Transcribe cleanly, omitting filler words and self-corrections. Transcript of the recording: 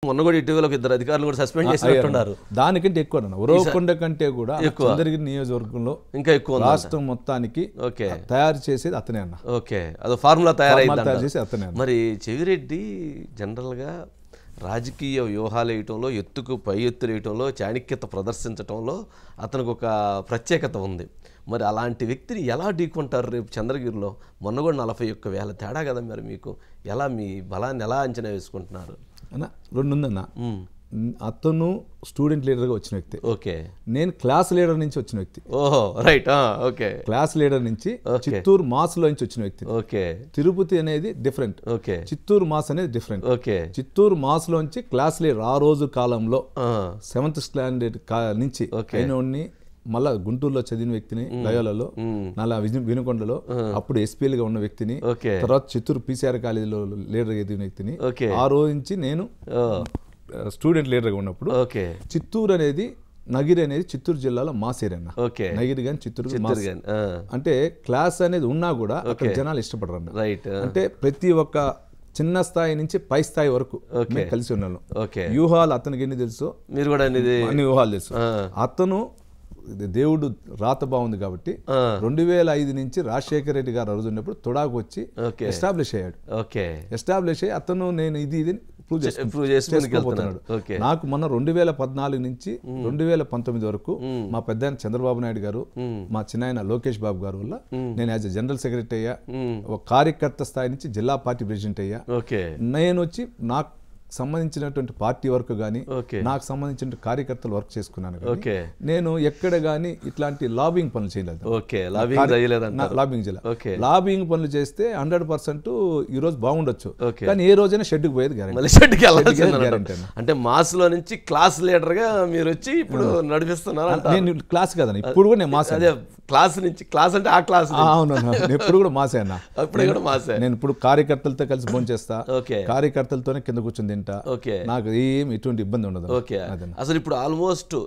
మొన్న కూడా ఇటీవల ఒక ఇద్దరు అధికారులు కూడా సస్పెండ్ చేసినట్టున్నారు. దానికంటే ఎక్కువ ఉరవకొండ కంటే కూడా చంద్రగిరి నియోజకవర్గంలో ఇంకా ఎక్కువ రాష్ట్రం మొత్తానికి తయారు చేసేది అతనే అన్న. ఓకే, అది ఫార్ములా తయారు చేసి అతనే. మరి చెవిరెడ్డి జనరల్గా రాజకీయ వ్యూహాలు వేయటంలో, ఎత్తుకు పై ఎత్తులు వేయటంలో, చాణక్యత ప్రదర్శించడంలో అతనికి ఒక ప్రత్యేకత ఉంది. మరి అలాంటి వ్యక్తిని ఎలా ఢీకొంటారు రేపు చంద్రగిరిలో? మొన్న కూడా 41,000 తేడా కదా. మరి మీకు ఎలా మీ బలాన్ని ఎలా అంచనా వేసుకుంటున్నారు అన్న? రెండు ఉందన్న. అతను స్టూడెంట్ లీడర్గా వచ్చిన వ్యక్తి. ఓకే. నేను క్లాస్ లీడర్ నుంచి వచ్చిన వ్యక్తి. ఓహో, రైట్. ఓకే. క్లాస్ లీడర్ నుంచి చిత్తూరు మాస్లో నుంచి వచ్చిన వ్యక్తి. ఓకే. తిరుపతి అనేది డిఫరెంట్. ఓకే. చిత్తూరు మాస్ అనేది డిఫరెంట్. ఓకే. చిత్తూరు మాస్లోంచి క్లాస్ లీడర్ ఆ రోజు కాలంలో 7th స్టాండర్డ్ నుంచి అయినోడిని మళ్ళా గుంటూరులో చదివిన వ్యక్తిని, లయోలలో నల్ల వినుకొండలో అప్పుడు ఎస్పీలుగా ఉన్న వ్యక్తిని, తర్వాత చిత్తూరు పీసీఆర్ కాలేజీలో లీడర్గా ఎదిగిన వ్యక్తిని. ఆ రోజు నుంచి నేను స్టూడెంట్ లీడర్గా ఉన్నప్పుడు చిత్తూరు అనేది నగిరి అనేది చిత్తూరు జిల్లాలో మాసేరన్న. నగిరి కానీ చిత్తూరు అంటే క్లాస్ అనేది ఉన్నా కూడా అక్కడ జనాలు ఇష్టపడరు. అంటే ప్రతి ఒక్క చిన్న స్థాయి నుంచి పై స్థాయి వరకు కలిసి ఉన్నాను. వ్యూహాలు అతనికి ఎన్ని తెలుసు, మీరు కూడా అన్ని వ్యూహాలు తెలుసు. అతను దేవుడు రాత బాగుంది కాబట్టి 2005 నుంచి రాజశేఖర రెడ్డి గారు రోజు ఉన్నప్పుడు తొడాకు వచ్చి ఎస్టాబ్లిష్ అయ్యాడు. ఎస్టాబ్లిష్ అయ్యి అతను నేను ఇది ప్రూవ్ చేసుకుంటున్నాడు. నాకు మొన్న 2014 నుంచి 2019 వరకు మా పెద్ద చంద్రబాబు నాయుడు గారు, మా చిన్నాయన లోకేష్ బాబు గారు వల్ల నేను యాజ్ జనరల్ సెక్రటరీ అయ్యా. ఒక కార్యకర్త స్థాయి నుంచి జిల్లా పార్టీ ప్రెసిడెంట్ అయ్యా. నేను వచ్చి నాకు సంబంధించినటువంటి పార్టీ వర్క్ కానీ, నాకు సంబంధించిన కార్యకర్తలు వర్క్ చేసుకున్నాను. నేను ఎక్కడ కానీ ఇట్లాంటి లాబింగ్ పనులు చేయలేదు. లాబింగ్ పనులు చేస్తే 100% ఈ రోజు బాగుండొచ్చు, కానీ ఏ రోజైనా షెడ్కి పోయేది గ్యారెంటీ. అంటే మాస్ లో నుంచి క్లాస్ లీడర్ గా మీరు వచ్చి ఇప్పుడు నడిపిస్తున్నారు. నేను క్లాస్ కదన్నా, ఇప్పుడు కూడా నేను మాస్. అదే క్లాస్ నుంచి క్లాస్ అంటే ఆ క్లాస్. అవును, నేను ఎప్పుడు కూడా మాసే అన్న. మాసే. నేను ఇప్పుడు కార్యకర్తలతో కలిసి భోజనం చేస్తా, కార్యకర్తలతోనే కింద కూర్చొని తింటా. నాకు ఏం ఎటువంటి ఇబ్బంది ఉండదు. అసలు ఇప్పుడు ఆల్మోస్ట్